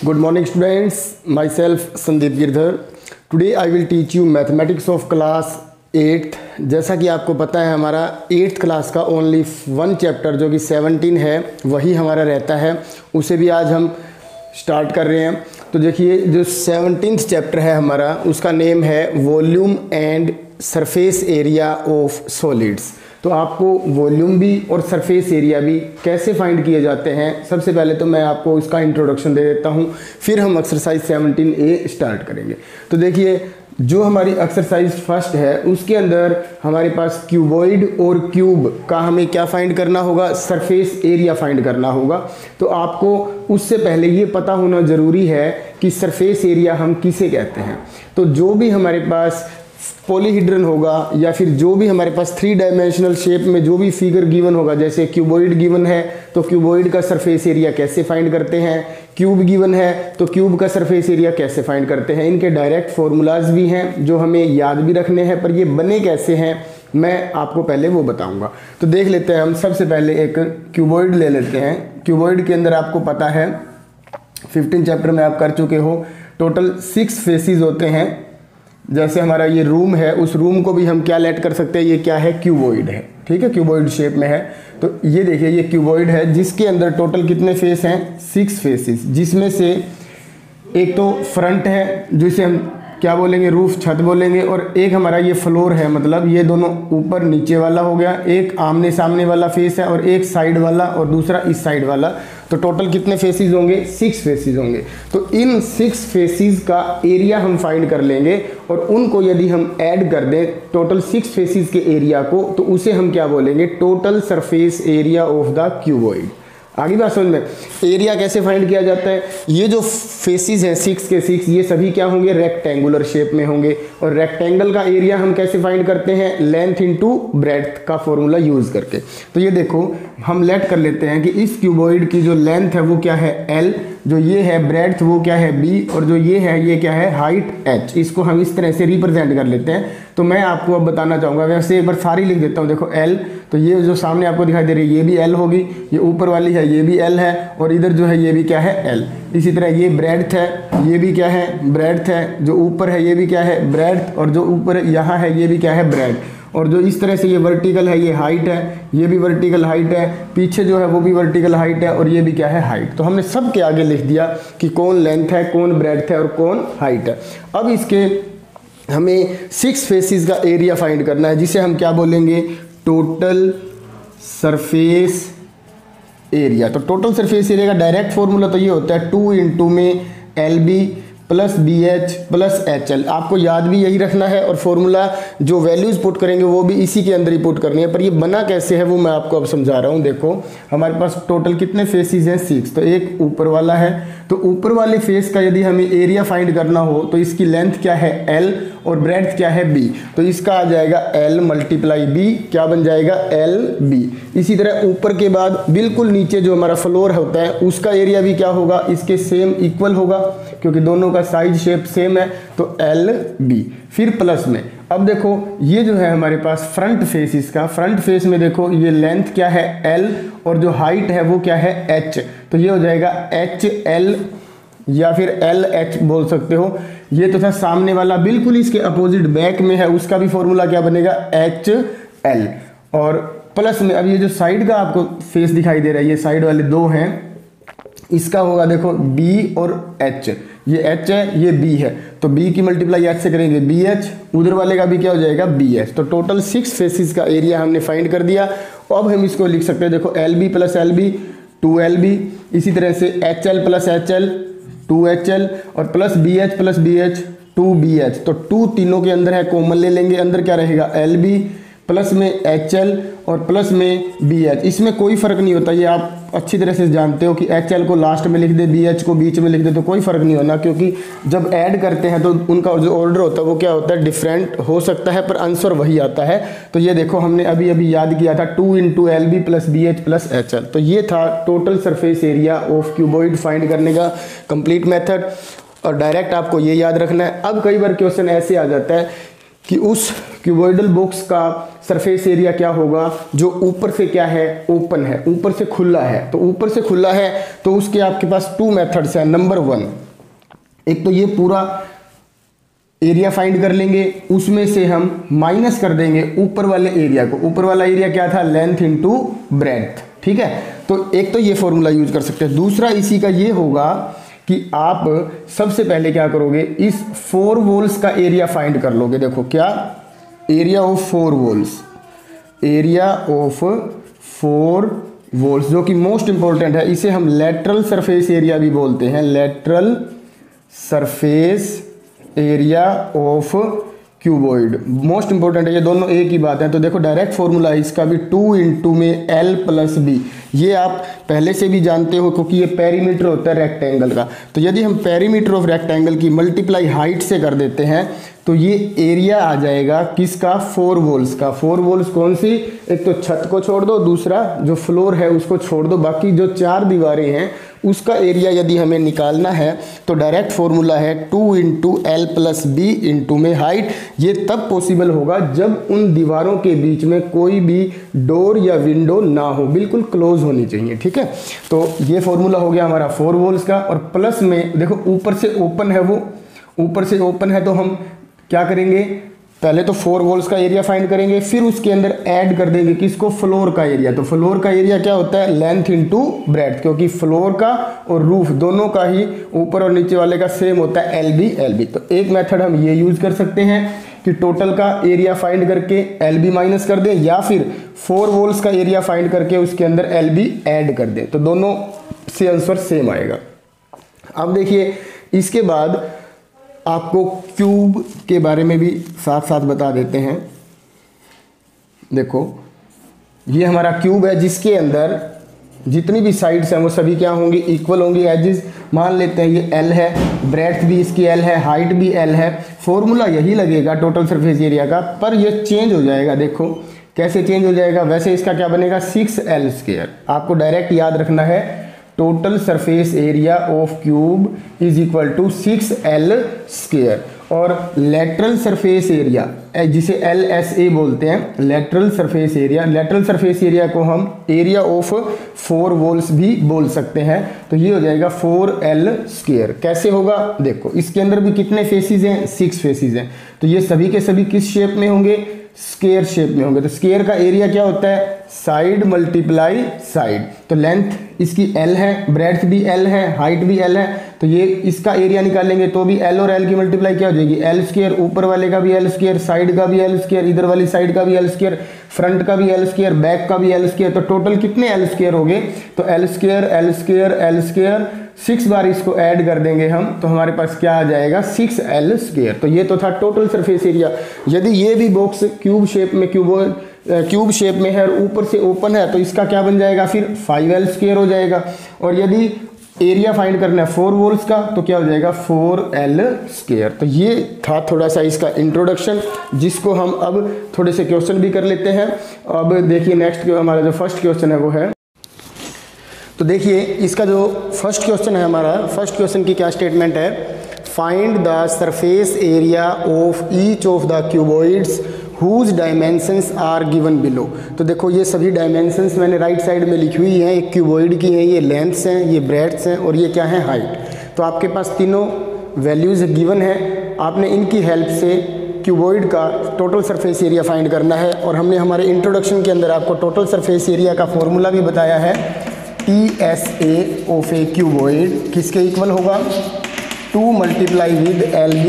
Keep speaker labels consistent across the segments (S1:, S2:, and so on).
S1: Good morning students, myself Sandeep Girdhar. Today I will teach you mathematics of class 8th. जैसा कि आपको पता है हमारा 8th क्लास का ओनली वन चैप्टर जो कि 17 है वही हमारा रहता है, उसे भी आज हम स्टार्ट कर रहे हैं। तो देखिए जो 17th चैप्टर है हमारा उसका नेम है volume and surface area of solids. तो आपको वॉल्यूम भी और सरफेस एरिया भी कैसे फाइंड किए जाते हैं, सबसे पहले तो मैं आपको इसका इंट्रोडक्शन दे देता हूं, फिर हम एक्सरसाइज 17A स्टार्ट करेंगे। तो देखिए जो हमारी एक्सरसाइज फर्स्ट है उसके अंदर हमारे पास क्यूबॉइड और क्यूब का हमें क्या फाइंड करना होगा, सरफेस एरिया फाइंड करना होगा। तो आपको उससे पहले ये पता होना ज़रूरी है कि सरफेस एरिया हम किसे कहते हैं। तो जो भी हमारे पास पॉलीहेड्रन होगा या फिर जो भी हमारे पास 3 डायमेंशनल शेप में जो भी फिगर गिवन होगा, जैसे क्यूबॉइड गिवन है तो क्यूबॉइड का सरफेस एरिया कैसे फाइंड करते हैं, क्यूब गिवन है तो क्यूब का सरफेस एरिया कैसे फाइंड करते हैं। इनके डायरेक्ट फॉर्मूलाज भी हैं जो हमें याद भी रखने हैं, पर ये बने कैसे हैं मैं आपको पहले वो बताऊंगा। तो देख लेते हैं हम सबसे पहले एक क्यूबॉइड ले लेते हैं। क्यूबॉइड के अंदर आपको पता है 15 चैप्टर में आप कर चुके हो, टोटल 6 फेसेस होते हैं। जैसे हमारा ये रूम है, उस रूम को भी हम क्या लेट कर सकते हैं, ये क्या है, क्यूबॉइड है, ठीक है, क्यूबॉइड शेप में है। तो ये देखिए ये क्यूबॉइड है जिसके अंदर टोटल कितने फेस हैं, 6 फेसेस, जिसमें से एक तो फ्रंट है जिसे हम क्या बोलेंगे, रूफ, छत बोलेंगे, और एक हमारा ये फ्लोर है, मतलब ये दोनों ऊपर नीचे वाला हो गया। एक आमने सामने वाला फेस है और एक साइड वाला और दूसरा इस साइड वाला। तो टोटल कितने फेसेस होंगे, 6 फेसेस होंगे। तो इन 6 फेसेस का एरिया हम फाइंड कर लेंगे और उनको यदि हम ऐड कर दें टोटल 6 फेसेस के एरिया को, तो उसे हम क्या बोलेंगे, total surface area of the cuboid. आगे बात समझ में, एरिया कैसे फाइंड किया जाता है। ये जो फेसेस हैं 6 के 6 ये सभी क्या होंगे, रेक्टेंगुलर शेप में होंगे। और रेक्टेंगल का एरिया हम कैसे फाइंड करते हैं, लेंथ इनटू ब्रेड्थ का फॉर्मूला यूज करके। तो ये देखो हम लेट कर लेते हैं कि इस क्यूबॉइड की जो लेंथ है वो क्या है, L, जो ये है ब्रेड्थ वो क्या है, B, और जो ये है ये क्या है, हाइट, H। इसको हम इस तरह से रिप्रेजेंट कर लेते हैं। तो मैं आपको अब बताना चाहूँगा, वैसे एक बार सारी लिख देता हूँ। देखो L, तो ये जो सामने आपको दिखाई दे रही है ये भी L होगी, ये ऊपर वाली है ये भी L है, और इधर जो है ये भी क्या है, L। इसी तरह ये ब्रेड्थ है, ये भी क्या है, ब्रेड्थ है। जो ऊपर है ये भी क्या है, ब्रेड्थ, और जो ऊपर यहाँ है ये भी क्या है, ब्रेड्थ। और जो इस तरह से ये वर्टिकल है ये हाइट है, ये भी वर्टिकल हाइट है, पीछे जो है वो भी वर्टिकल हाइट है, और ये भी क्या है, हाइट। तो हमने सब के आगे लिख दिया कि कौन लेंथ है, कौन ब्रेड्थ है और कौन हाइट है। अब इसके हमें 6 फेसेस का एरिया फाइंड करना है, जिसे हम क्या बोलेंगे, टोटल सरफेस एरिया। तो टोटल सरफेस एरिया का डायरेक्ट फॉर्मूला तो ये होता है 2 इंटू में LB plus BH plus HL। आपको याद भी यही रखना है और फॉर्मूला जो वैल्यूज पुट करेंगे वो भी इसी के अंदर ही पुट करनी है। पर ये बना कैसे है वो मैं आपको अब समझा रहा हूँ। देखो हमारे पास टोटल कितने फेसेस हैं, 6। तो एक ऊपर वाला है, तो ऊपर वाले फेस का यदि हमें एरिया फाइंड करना हो तो इसकी लेंथ क्या है, L, और ब्रेड्थ क्या है, B। तो इसका आ जाएगा L मल्टीप्लाई B, क्या बन जाएगा, LB। इसी तरह ऊपर के बाद बिल्कुल नीचे जो हमारा फ्लोर होता है उसका एरिया भी क्या होगा, इसके सेम इक्वल होगा क्योंकि दोनों का साइज शेप सेम है, तो LB। फिर प्लस में अब देखो ये जो है हमारे पास फ्रंट फेस, इसका फ्रंट फेस में देखो ये लेंथ क्या है, L, और जो हाइट है वो क्या है, H। तो ये हो जाएगा HL या फिर LH बोल सकते हो। ये तो था सामने वाला, बिल्कुल इसके अपोजिट बैक में है उसका भी फॉर्मूला क्या बनेगा, HL। और प्लस में अब ये जो साइड का आपको फेस दिखाई दे रहा है, ये साइड वाले 2 हैं, इसका होगा देखो B और H। ये H है ये B है, तो B की मल्टीप्लाई H से करेंगे BH, उधर वाले का भी क्या हो जाएगा, BH। तो टोटल 6 फेसेस का एरिया हमने फाइंड कर दिया। अब हम इसको लिख सकते हैं, देखो LB प्लस LB 2LB, इसी तरह से HL प्लस HL 2HL, और प्लस BH 2BH। तो 2 तीनों के अंदर है, कॉमन ले लेंगे, अंदर क्या रहेगा, LB प्लस में HL और प्लस में BH। इसमें कोई फर्क नहीं होता, ये आप अच्छी तरह से जानते हो कि HL को लास्ट में लिख दे, BH को बीच में लिख दे, तो कोई फर्क नहीं होना, क्योंकि जब ऐड करते हैं तो उनका जो ऑर्डर होता है वो क्या होता है, डिफरेंट हो सकता है पर आंसर वही आता है। तो ये देखो हमने अभी अभी याद किया था 2 into LB plus BH plus HL। तो ये था total surface area of cuboid find करने का कंप्लीट मेथड, और डायरेक्ट आपको ये याद रखना है। अब कई बार क्वेश्चन ऐसे आ जाता है कि उस क्यूबॉइडल बॉक्स का सरफेस एरिया क्या होगा जो ऊपर से क्या है, ओपन है, ऊपर से खुला है। तो ऊपर से खुला है तो उसके आपके पास 2 मेथड्स हैं। नंबर 1, एक तो ये पूरा एरिया फाइंड कर लेंगे, उसमें से हम माइनस कर देंगे ऊपर वाले एरिया को। ऊपर वाला एरिया क्या था, लेंथ इनटू ब्रेड्थ, ठीक है। तो एक तो ये फॉर्मूला यूज कर सकते हैं। दूसरा इसी का ये होगा कि आप सबसे पहले क्या करोगे, इस 4 वॉल्स का एरिया फाइंड कर लोगे। देखो क्या, area of 4 walls, area of 4 walls जो कि मोस्ट इंपॉर्टेंट है, इसे हम लेटरल सरफेस एरिया भी बोलते हैं, lateral surface area of cuboid. Most important है, ये दोनों एक ही बात है। तो देखो डायरेक्ट फॉर्मूला है इसका भी 2 इंटू में L प्लस बी। ये आप पहले से भी जानते हो क्योंकि ये पेरीमीटर होता है रेक्टेंगल का। तो यदि हम पेरीमीटर ऑफ रेक्टेंगल की मल्टीप्लाई हाइट से कर देते हैं तो ये एरिया आ जाएगा किसका, 4 वॉल्स का। 4 वॉल्स कौन सी, एक तो छत को छोड़ दो, दूसरा जो फ्लोर है उसको छोड़ दो, बाकी जो 4 दीवारें हैं उसका एरिया यदि हमें निकालना है तो डायरेक्ट फॉर्मूला है 2 into L plus B into में हाइट। ये तब पॉसिबल होगा जब उन दीवारों के बीच में कोई भी डोर या विंडो ना हो, बिल्कुल क्लोज होनी चाहिए, ठीक है। तो ये फॉर्मूला हो गया हमारा 4 वॉल्स का। और प्लस में देखो ऊपर से ओपन है, वो ऊपर से ओपन है तो हम क्या करेंगे, पहले तो 4 वॉल्स का एरिया फाइंड करेंगे, फिर उसके अंदर ऐड कर देंगे किसको, फ्लोर का एरिया। तो फ्लोर का एरिया क्या होता है, लेंथ इनटू ब्रेड्थ, क्योंकि फ्लोर का और रूफ दोनों का ही ऊपर और नीचे वाले का सेम होता है LB। तो एक मेथड हम ये यूज कर सकते हैं कि टोटल का एरिया फाइंड करके LB माइनस कर दें, या फिर 4 वॉल्स का एरिया फाइंड करके उसके अंदर LB ऐड कर दें। तो दोनों से आंसर सेम आएगा। अब देखिए इसके बाद आपको क्यूब के बारे में भी साथ साथ बता देते हैं। देखो ये हमारा क्यूब है जिसके अंदर जितनी भी साइड्स हैं वो सभी क्या होंगी, इक्वल होंगी। एजेस मान लेते हैं ये L है, ब्रेड्थ भी इसकी L है, हाइट भी L है। फॉर्मूला यही लगेगा टोटल सरफेस एरिया का, पर ये चेंज हो जाएगा। देखो कैसे चेंज हो जाएगा, वैसे इसका क्या बनेगा, 6L²। आपको डायरेक्ट याद रखना है, total surface area of cube is equal to 6L²। और लेटरल सरफेस एरिया जिसे LSA बोलते हैं, लेटरल सरफेस एरिया को हम एरिया ऑफ 4 वॉल्स भी बोल सकते हैं। तो ये हो जाएगा 4L²। कैसे होगा, देखो इसके अंदर भी कितने फेसेस हैं, 6 फेसेस हैं। तो ये सभी के सभी किस शेप में होंगे, स्क्वायर शेप में होंगे। तो स्क्वायर का एरिया क्या होता है, साइड मल्टीप्लाई साइड। तो लेंथ इसकी L है, ब्रेड्थ भी L है, हाइट भी L है। तो ये इसका एरिया निकालेंगे तो भी L और L की मल्टीप्लाई क्या हो जाएगी, L²। ऊपर वाले का भी L², साइड का भी L², इधर वाली साइड का भी L², फ्रंट का भी L², बैक का भी L²। तो टोटल कितने L² हो गए, तो L², 6 बार इसको ऐड कर देंगे हम तो हमारे पास क्या आ जाएगा, 6L²। तो ये तो था टोटल सरफेस एरिया। यदि ये भी बॉक्स क्यूब शेप में है और ऊपर से ओपन है तो इसका क्या बन जाएगा, फिर 5L² हो जाएगा। और यदि एरिया फाइंड करना है 4 वॉल्स का तो क्या हो जाएगा, 4L²। तो ये था थोड़ा सा इसका इंट्रोडक्शन, जिसको हम अब थोड़े से क्वेश्चन भी कर लेते हैं। अब देखिए नेक्स्ट हमारा जो फर्स्ट क्वेश्चन है वो है, तो देखिए इसका जो फर्स्ट क्वेश्चन है हमारा, फर्स्ट क्वेश्चन की क्या स्टेटमेंट है, find the surface area of each of the cuboids whose dimensions are given below. तो देखो ये सभी डायमेंशंस मैंने राइट साइड में लिखी हुई हैं, एक क्यूबॉइड की हैं, ये लेंथ्स हैं, ये ब्रेड्थ्स हैं और ये क्या है, हाइट। तो आपके पास तीनों वैल्यूज गिवन है, आपने इनकी हेल्प से क्यूबॉइड का टोटल सरफेस एरिया फाइंड करना है। और हमने हमारे इंट्रोडक्शन के अंदर आपको टोटल सरफेस एरिया का फॉर्मूला भी बताया है, TSA ऑफ ए क्यूबॉइड किसके इक्वल होगा, 2 multiply with LB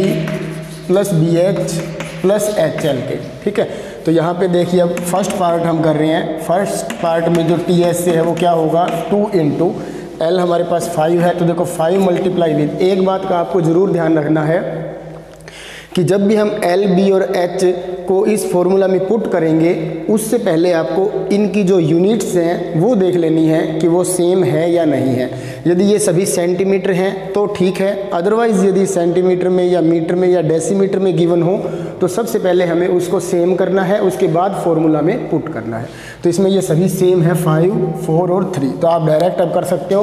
S1: plus BH plus HL के, ठीक है। तो यहाँ पे देखिए अब फर्स्ट पार्ट हम कर रहे हैं। फर्स्ट पार्ट में जो TSA है वो क्या होगा, 2 इंटू L हमारे पास 5 है। तो देखो 5 मल्टीप्लाई विद, एक बात का आपको ज़रूर ध्यान रखना है कि जब भी हम L, B और H को इस फॉर्मूला में पुट करेंगे उससे पहले आपको इनकी जो यूनिट्स हैं वो देख लेनी है कि वो सेम है या नहीं है। यदि ये सभी सेंटीमीटर हैं तो ठीक है, अदरवाइज़ यदि सेंटीमीटर में या मीटर में या डेसीमीटर में गिवन हो तो सबसे पहले हमें उसको सेम करना है, उसके बाद फॉर्मूला में पुट करना है। तो इसमें ये सभी सेम है, 5, 4 और 3। तो आप डायरेक्ट अब कर सकते हो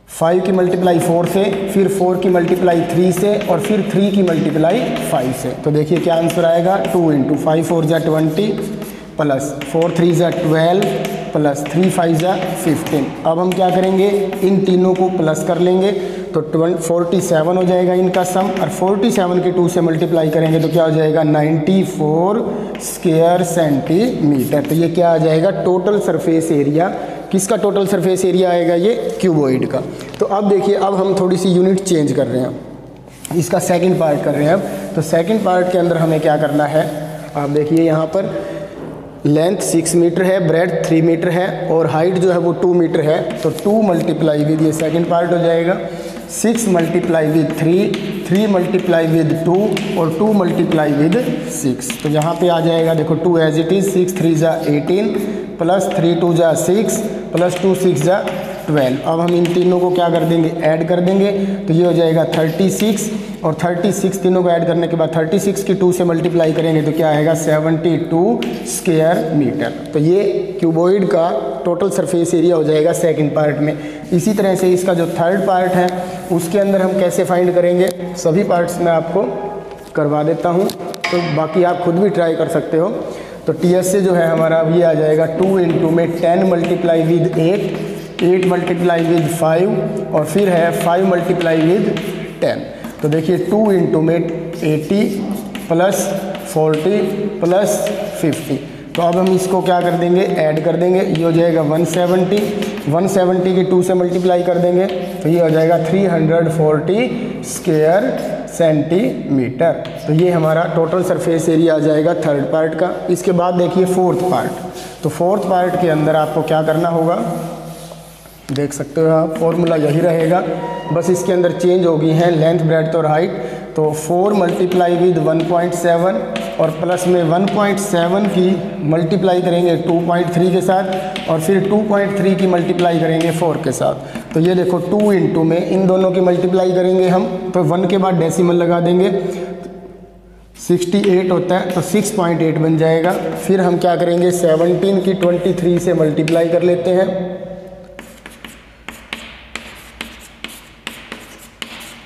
S1: 5 की मल्टीप्लाई 4 से, फिर 4 की मल्टीप्लाई 3 से, और फिर 3 की मल्टीप्लाई 5 से। तो देखिए क्या आंसर आएगा, 2 इंटू 5 4 जा 20 प्लस 4 3 जा 12 प्लस 3 5 जा 15। अब हम क्या करेंगे, इन तीनों को प्लस कर लेंगे तो 47 हो जाएगा इनका सम, और 47 के 2 से मल्टीप्लाई करेंगे तो क्या हो जाएगा 94 स्क्वायर सेंटीमीटर। तो ये क्या आ जाएगा, टोटल सरफेस एरिया। किसका टोटल सरफेस एरिया आएगा, ये क्यूबॉइड का। तो अब देखिए, अब हम थोड़ी सी यूनिट चेंज कर रहे हैं, इसका सेकंड पार्ट कर रहे हैं। अब तो सेकंड पार्ट के अंदर हमें क्या करना है, आप देखिए यहाँ पर लेंथ 6 मीटर है, ब्रेड 3 मीटर है, और हाइट जो है वो 2 मीटर है। तो 2 मल्टीप्लाई विद, ये सेकंड पार्ट हो जाएगा, 6 मल्टीप्लाई विद 3 मल्टीप्लाई विद 2, और 2 मल्टीप्लाई विद 6। तो यहाँ पे आ जाएगा, देखो 2 एज इट इज़, 6 3 जा 18 प्लस 3 2 जा 6 प्लस 2 6 जा 12। अब हम इन तीनों को क्या कर देंगे, ऐड कर देंगे, तो ये हो जाएगा 36, और 36 तीनों को ऐड करने के बाद 36 की 2 से मल्टीप्लाई करेंगे तो क्या आएगा 72 स्क्वायर मीटर। तो ये क्यूबॉइड का टोटल सरफेस एरिया हो जाएगा सेकंड पार्ट में। इसी तरह से इसका जो थर्ड पार्ट है उसके अंदर हम कैसे फाइंड करेंगे, सभी पार्ट्स में आपको करवा देता हूँ, तो बाकी आप खुद भी ट्राई कर सकते हो। तो टीएस से जो है हमारा ये आ जाएगा 2 इंटू में 10 मल्टीप्लाई विद 8 मल्टीप्लाई विद 5, और फिर है 5 मल्टीप्लाई विद 10। तो देखिए 2 इंटू में 80 प्लस 40 प्लस 50। तो अब हम इसको क्या कर देंगे, ऐड कर देंगे, ये हो जाएगा 170 की 2 से मल्टीप्लाई कर देंगे तो ये हो जाएगा 340 स्क्वायर सेंटीमीटर। तो ये हमारा टोटल सरफेस एरिया आ जाएगा थर्ड पार्ट का। इसके बाद देखिए फोर्थ पार्ट। तो फोर्थ पार्ट के अंदर आपको क्या करना होगा, देख सकते हो आप, फॉर्मूला यही रहेगा, बस इसके अंदर चेंज हो गई है लेंथ, ब्रेड्थ और हाइट। तो 4 मल्टीप्लाई विद 1.7 और प्लस में 1.7 की मल्टीप्लाई करेंगे 2.3 के साथ, और फिर 2.3 की मल्टीप्लाई करेंगे 4 के साथ। तो ये देखो 2 इंटू में इन दोनों की मल्टीप्लाई करेंगे हम, तो 1 के बाद डेसिमल लगा देंगे, 68 होता है तो 6.8 बन जाएगा। फिर हम क्या करेंगे 17 की 23 से मल्टीप्लाई कर लेते हैं,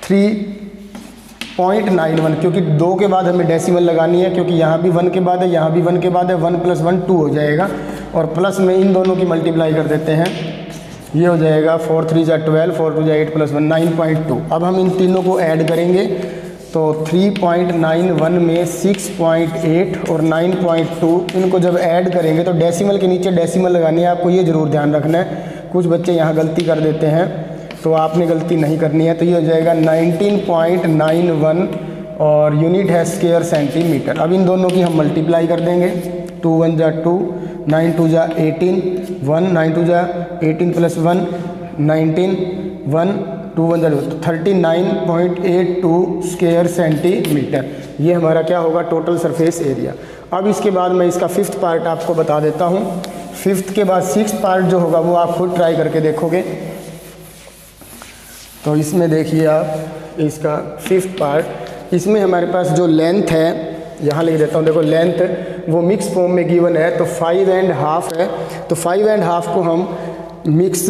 S1: 3.91, क्योंकि 2 के बाद हमें डेसिमल लगानी है, क्योंकि यहाँ भी 1 के बाद है, यहाँ भी 1 के बाद है, 1 + 1 2 हो जाएगा, और प्लस में इन दोनों की मल्टीप्लाई कर देते हैं, ये हो जाएगा 4 3 जा 12, 4 2 जा 8 + 1 9.2। अब हम इन तीनों को ऐड करेंगे तो 3.91 में 6.8 और 9.2, इनको जब ऐड करेंगे तो डेसिमल के नीचे डेसिमल लगानी है, आपको ये ज़रूर ध्यान रखना है। कुछ बच्चे यहाँ गलती कर देते हैं, तो आपने गलती नहीं करनी है। तो ये हो जाएगा 19.91 और यूनिट है स्क्वायर सेंटीमीटर। अब इन दोनों की हम मल्टीप्लाई कर देंगे, 2 1 जा 2, 9 2 जा 18, 1 9 2 जा 18 + 1 19, 1 2 1 जा 39.82 स्क्वायर सेंटीमीटर। ये हमारा क्या होगा टोटल सरफेस एरिया। अब इसके बाद मैं इसका फिफ्थ पार्ट आपको बता देता हूँ। फिफ्थ के बाद सिक्स्थ पार्ट जो होगा वो आप खुद ट्राई करके देखोगे। तो इसमें देखिए आप इसका फिफ्थ पार्ट, इसमें हमारे पास जो लेंथ है, यहाँ लिख देता हूँ, देखो लेंथ वो मिक्स फॉर्म में गिवन है, तो 5.5 है। तो 5.5 को हम मिक्स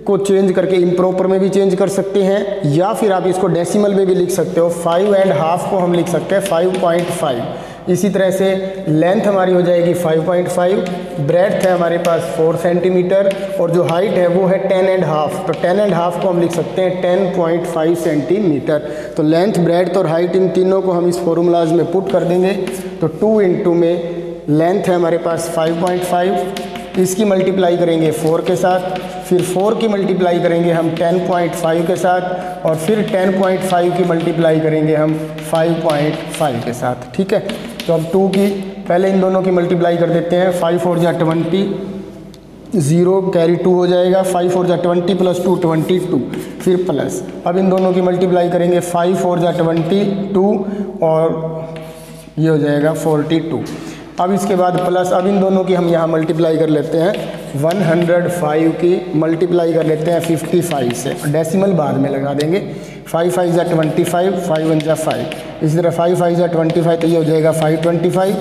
S1: को चेंज करके इम्प्रॉपर में भी चेंज कर सकते हैं, या फिर आप इसको डेसिमल में भी लिख सकते हो। 5.5 को हम लिख सकते हैं 5.5। इसी तरह से लेंथ हमारी हो जाएगी 5.5, ब्रेड्थ है हमारे पास 4 सेंटीमीटर, और जो हाइट है वो है 10.5। तो 10.5 को हम लिख सकते हैं 10.5 सेंटीमीटर। तो लेंथ, ब्रेड्थ और हाइट इन तीनों को हम इस फॉर्मूलाज में पुट कर देंगे। तो 2 इंटू में लेंथ है हमारे पास 5.5, इसकी मल्टीप्लाई करेंगे 4 के साथ, फिर 4 की मल्टीप्लाई करेंगे हम 10.5 के साथ, और फिर 10.5 की मल्टीप्लाई करेंगे हम 5.5 के साथ। ठीक है, तो अब 2 की पहले इन दोनों की मल्टीप्लाई कर देते हैं। 5 4 जा 20, 0 कैरी 2 हो जाएगा, 5 4 जा 20 + 2 22, फिर प्लस। अब इन दोनों की मल्टीप्लाई करेंगे 5 4 जा 22 और ये हो जाएगा 42। अब इसके बाद प्लस, अब इन दोनों की हम यहाँ मल्टीप्लाई कर लेते हैं, 105 की मल्टीप्लाई कर लेते हैं 55 से, डेसिमल बाद में लगा देंगे। 5 5 जा 25, 5 1 जा 5, इसी तरह 5 5 जा 25, तो ये हो जाएगा 525,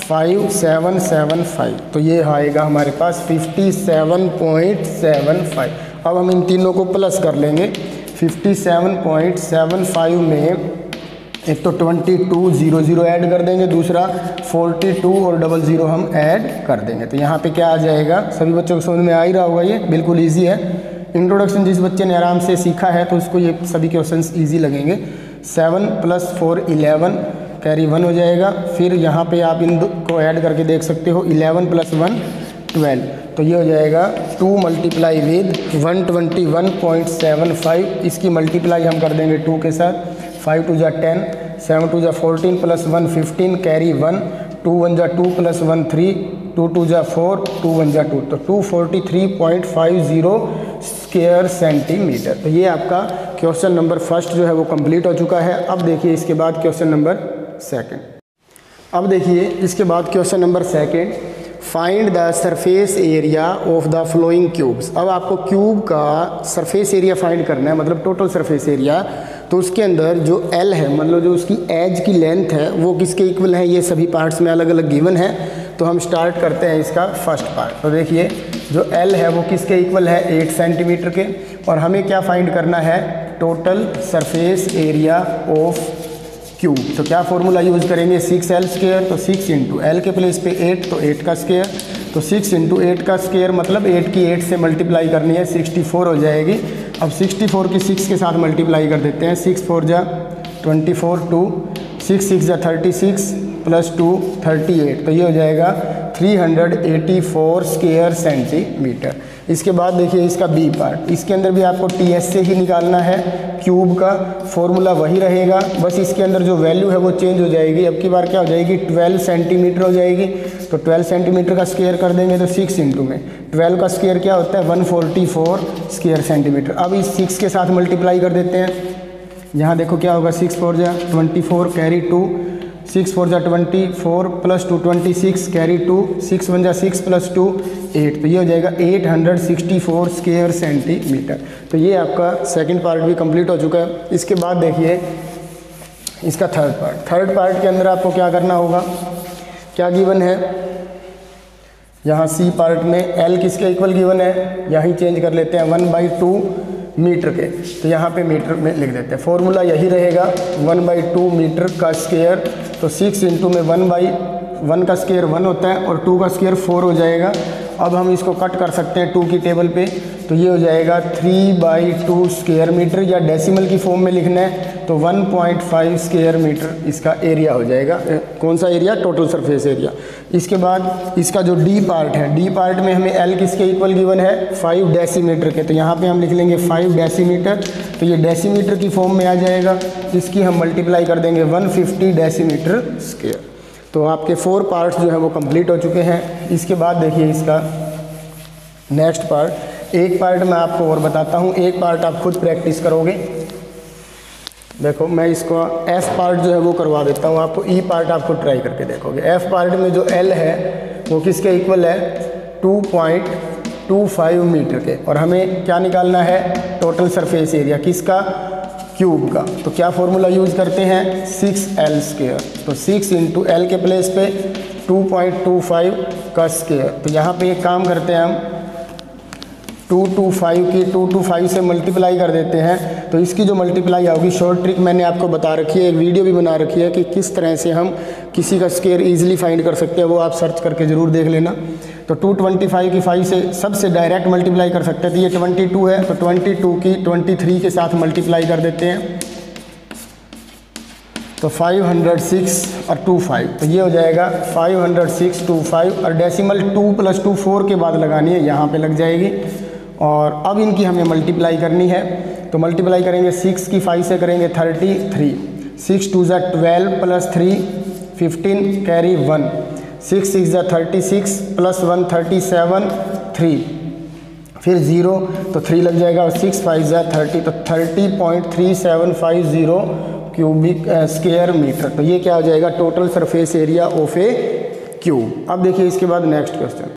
S1: 5775। तो ये आएगा हमारे पास 57.75। अब हम इन तीनों को प्लस कर लेंगे। 57.75 में एक तो 22 00 ऐड कर देंगे, दूसरा 42 और 00 हम ऐड कर देंगे। तो यहाँ पे क्या आ जाएगा, सभी बच्चों को समझ में आ ही रहा होगा, ये बिल्कुल ईजी है। इंट्रोडक्शन जिस बच्चे ने आराम से सीखा है तो उसको ये सभी क्वेश्चंस ईजी लगेंगे। 7 + 4 11 कैरी 1 हो जाएगा। फिर यहाँ पे आप इन को ऐड करके देख सकते हो, 11 + 1 12, तो ये हो जाएगा 2 × 121.75। इसकी मल्टीप्लाई हम कर देंगे 2 के साथ। 5 × 2 = 10, 7 × 2 = 14 + 1 15 कैरी 1, 2 × 1 = 2 + 1 3, 2 × 2 = 4, 2 × 1 = 2, तो 243.50 स्क्वायर सेंटीमीटर। तो ये आपका क्वेश्चन नंबर फर्स्ट जो है वो कंप्लीट हो चुका है। अब देखिए इसके बाद क्वेश्चन नंबर सेकंड। अब देखिए इसके बाद question number second, find the surface area of the flowing cubes. अब आपको क्यूब का सरफेस एरिया फाइंड करना है, मतलब टोटल सरफेस एरिया। तो उसके अंदर जो L है, मतलब जो उसकी एज की लेंथ है वो किसके इक्वल है, ये सभी पार्ट्स में अलग अलग गिवन है। तो हम स्टार्ट करते हैं इसका फर्स्ट पार्ट। तो देखिए जो L है वो किसके इक्वल है, 8 सेंटीमीटर के। और हमें क्या फाइंड करना है, total surface area of cube. तो क्या फॉर्मूला यूज़ करेंगे, 6L²। तो 6 × L के प्लेस पे 8, तो 8 का स्क्वायर। तो 6 × 8 का स्क्वायर मतलब 8 की 8 से मल्टीप्लाई करनी है, 64 हो जाएगी। अब 64 की 6 के साथ मल्टीप्लाई कर देते हैं। 6 × 4 = 24, 2 6 × 6 = 36 + 2 38, तो ये हो जाएगा 384 स्क्वायर सेंटीमीटर। इसके बाद देखिए इसका बी पार्ट, इसके अंदर भी आपको TS से ही निकालना है। क्यूब का फॉर्मूला वही रहेगा, बस इसके अंदर जो वैल्यू है वो चेंज हो जाएगी। अब की बार क्या हो जाएगी, 12 सेंटीमीटर हो जाएगी। तो 12 सेंटीमीटर का स्क्वायर कर देंगे तो 6 × में 12 का स्क्वायर क्या होता है, 144 स्क्वायर सेंटीमीटर। अब इस 6 के साथ मल्टीप्लाई कर देते हैं। यहाँ देखो क्या होगा, 6 × 4 = 24 कैरी 2, 6 × 4 = 24 + 2 26 कैरी 2, 6 × 1 = 6 + 2 8, तो ये हो जाएगा 864 स्क्वायर सेंटीमीटर। तो ये आपका सेकंड पार्ट भी कंप्लीट हो चुका है। इसके बाद देखिए इसका थर्ड पार्ट। थर्ड पार्ट के अंदर आपको क्या करना होगा, क्या गिवन है, यहाँ सी पार्ट में L किसके इक्वल गिवन है, यहीं चेंज कर लेते हैं 1/2 मीटर के। तो यहाँ पे मीटर में लिख देते हैं, फॉर्मूला यही रहेगा 1/2 मीटर का स्क्वायर। तो 6 × में 1/1 का स्क्वायर 1 होता है और 2 का स्क्वायर 4 हो जाएगा। अब हम इसको कट कर सकते हैं 2 की टेबल पे, तो ये हो जाएगा 3/2 स्क्वायर मीटर, या डेसिमल की फॉर्म में लिखना है तो 1.5 स्क्वायर मीटर इसका एरिया हो जाएगा। कौन सा एरिया, टोटल सरफेस एरिया। इसके बाद इसका जो डी पार्ट है, डी पार्ट में हमें L किसके इक्वल गिवन है, 5 डेसीमीटर के। तो यहाँ पे हम लिख लेंगे 5 डेसीमीटर, तो ये डेसीमीटर की फॉर्म में आ जाएगा। इसकी हम मल्टीप्लाई कर देंगे 150 डेसीमीटर स्क्वायर। तो आपके 4 पार्ट्स जो है वो कंप्लीट हो चुके हैं। इसके बाद देखिए इसका नेक्स्ट पार्ट, एक पार्ट मैं आपको और बताता हूँ, एक पार्ट आप खुद प्रैक्टिस करोगे। देखो मैं इसको F पार्ट जो है वो करवा देता हूँ आपको, E पार्ट आपको ट्राई करके देखोगे। F पार्ट में जो L है वो किसके इक्वल है, 2.25 मीटर के। और हमें क्या निकालना है, टोटल सरफेस एरिया किसका, क्यूब का। तो क्या फॉर्मूला यूज़ करते हैं, 6L²। तो 6 × L के प्लेस पे 2.25 का स्क्वायर। तो यहाँ पे एक काम करते हैं हम, 225 की 225 से मल्टीप्लाई कर देते हैं। तो इसकी जो मल्टीप्लाई होगी, शॉर्ट ट्रिक मैंने आपको बता रखी है, एक वीडियो भी बना रखी है कि किस तरह से हम किसी का स्क्वायर ईजिली फाइंड कर सकते हैं, वो आप सर्च करके ज़रूर देख लेना। तो 225 की 5 से सबसे डायरेक्ट मल्टीप्लाई कर सकते हैं। तो ये 22 है, तो 22 की 23 के साथ मल्टीप्लाई कर देते हैं, तो 506 और 25, तो ये हो जाएगा 50625। और डेसिमल 2 + 2 4 के बाद लगानी है, यहाँ पे लग जाएगी। और अब इनकी हमें मल्टीप्लाई करनी है, तो मल्टीप्लाई करेंगे 6 की 5 से करेंगे 33, 6 × 2 = 12 + 3 15 कैरी 1, 6 × 6 = 36 + 1 37 3, फिर 0 तो 3 लग जाएगा, और 6 × 5 = 30, तो 30.3750 क्यूबिक स्क्वायर मीटर। तो ये क्या हो जाएगा, total surface area of A cube. अब देखिए इसके बाद नेक्स्ट क्वेश्चन।